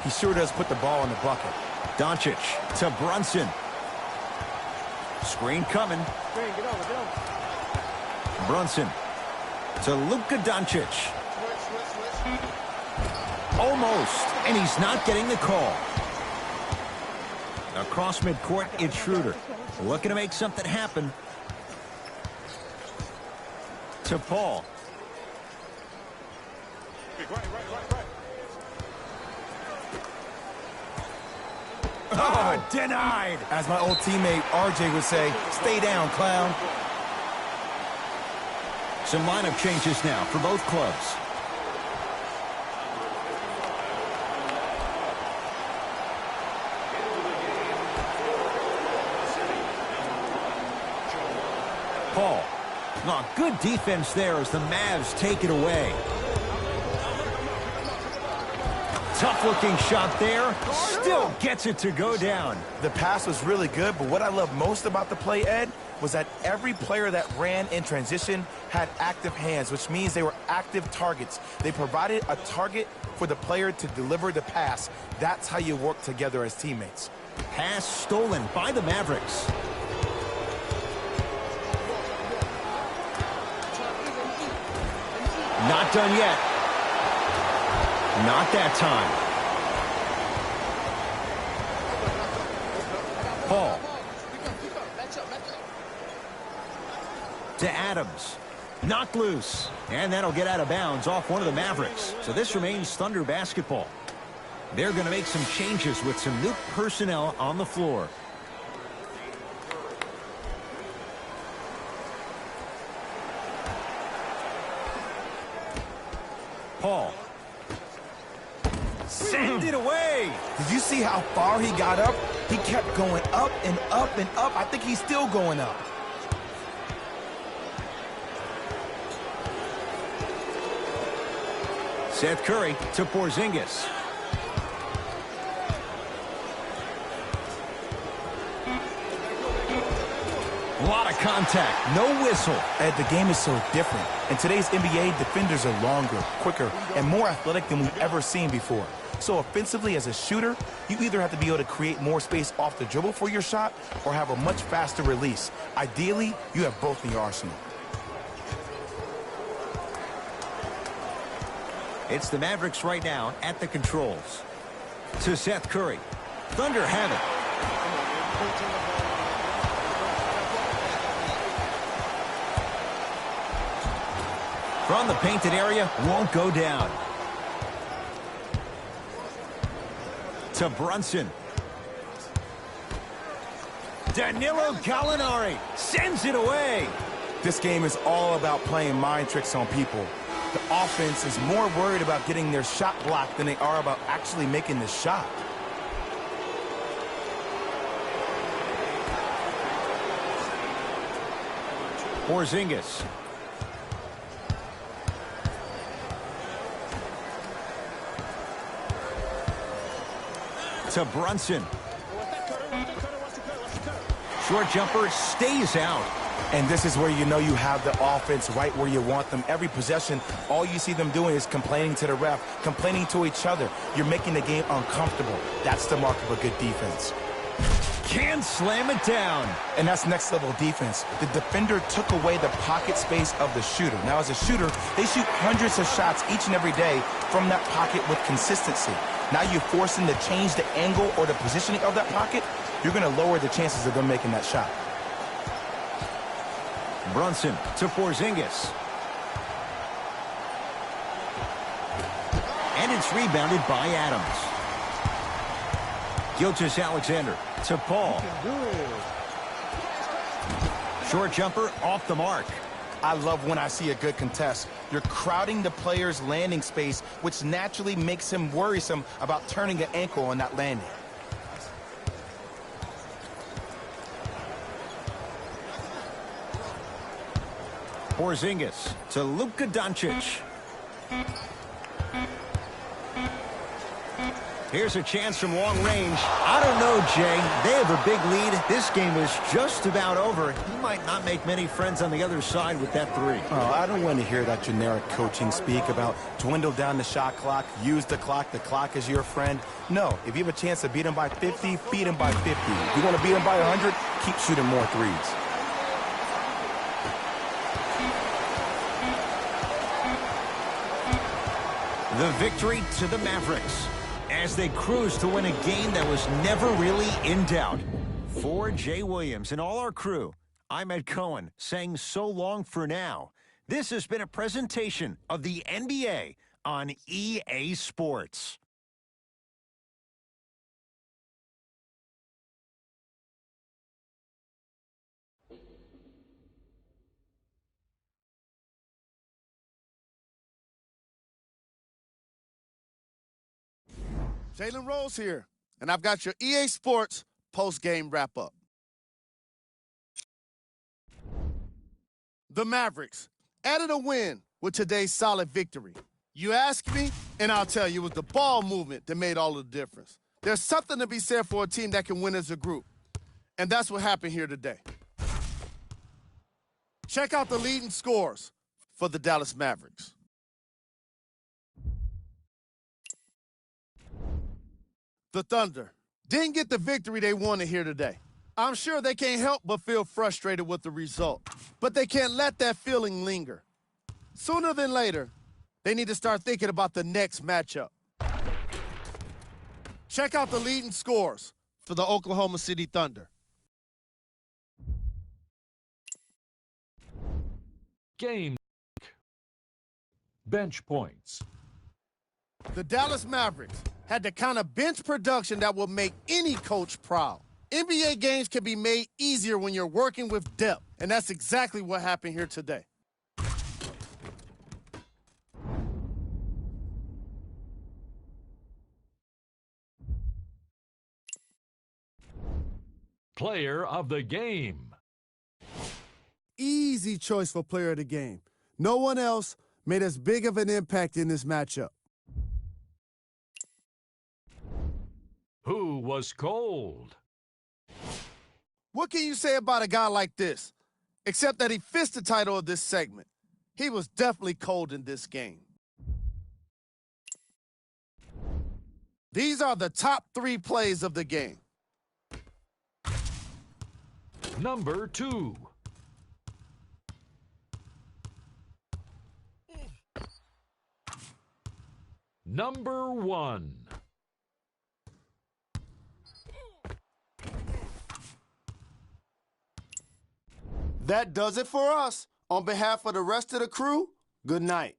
he sure does put the ball in the bucket. Doncic to Brunson. Screen coming. Brunson to Luka Doncic. Almost, and he's not getting the call. Across midcourt, it's Schroeder. Looking to make something happen. To Paul. Oh, denied. As my old teammate RJ would say, stay down, clown. Some lineup changes now for both clubs. Paul. Oh, good defense there as the Mavs take it away. Tough-looking shot there. Still gets it to go down. The pass was really good, but what I love most about the play, Ed, was that every player that ran in transition had active hands, which means they were active targets. They provided a target for the player to deliver the pass. That's how you work together as teammates. Pass stolen by the Mavericks. Not done yet. Not that time. Paul. To Adams. Knocked loose. And that'll get out of bounds off one of the Mavericks. So this remains Thunder basketball. They're going to make some changes with some new personnel on the floor. Paul. it away. Did you see how far he got up? He kept going up and up and up. I think he's still going up. Seth Curry to Porzingis. A lot of contact, no whistle. Ed, the game is so different. In today's NBA, defenders are longer, quicker, and more athletic than we've ever seen before. So offensively, as a shooter, you either have to be able to create more space off the dribble for your shot or have a much faster release. Ideally, you have both in your arsenal. It's the Mavericks right now at the controls. To Seth Curry. Thunder have it. From the painted area, won't go down. To Brunson. Danilo Gallinari sends it away. This game is all about playing mind tricks on people. The offense is more worried about getting their shot blocked than they are about actually making the shot. Porzingis. To Brunson. Short jumper stays out. And this is where you know you have the offense right where you want them. Every possession, all you see them doing is complaining to the ref, complaining to each other. You're making the game uncomfortable. That's the mark of a good defense. Can't slam it down. And that's next level defense. The defender took away the pocket space of the shooter. Now, as a shooter, they shoot hundreds of shots each and every day from that pocket with consistency. Now you force them to change the angle or the positioning of that pocket, you're going to lower the chances of them making that shot. Brunson to Porzingis. And it's rebounded by Adams. Gilgeous-Alexander to Paul. Short jumper off the mark. I love when I see a good contest. You're crowding the player's landing space, which naturally makes him worrisome about turning an ankle on that landing. Porzingis to Luka Doncic. Here's a chance from long range. I don't know, Jay. They have a big lead. This game is just about over. He might not make many friends on the other side with that three. Oh, I don't want to hear that generic coaching speak about dwindle down the shot clock, use the clock is your friend. No, if you have a chance to beat him by 50, beat him by 50. If you want to beat him by 100, keep shooting more threes. The victory to the Mavericks as they cruise to win a game that was never really in doubt. For Jay Williams and all our crew, I'm Ed Cohen saying so long for now. This has been a presentation of the NBA on EA Sports. Jalen Rose here, and I've got your EA Sports post-game wrap-up. The Mavericks added a win with today's solid victory. You ask me, and I'll tell you, it was the ball movement that made all of the difference. There's something to be said for a team that can win as a group, and that's what happened here today. Check out the leading scores for the Dallas Mavericks. The Thunder didn't get the victory they wanted here today. I'm sure they can't help but feel frustrated with the result, but they can't let that feeling linger. Sooner than later, they need to start thinking about the next matchup. Check out the leading scores for the Oklahoma City Thunder. Game. Bench points. The Dallas Mavericks had the kind of bench production that will make any coach proud. NBA games can be made easier when you're working with depth, and that's exactly what happened here today. Player of the game. Easy choice for player of the game. No one else made as big of an impact in this matchup. Who was cold? What can you say about a guy like this? Except that he fits the title of this segment. He was definitely cold in this game. These are the top 3 plays of the game. Number 2. Number 1. That does it for us. On behalf of the rest of the crew, good night.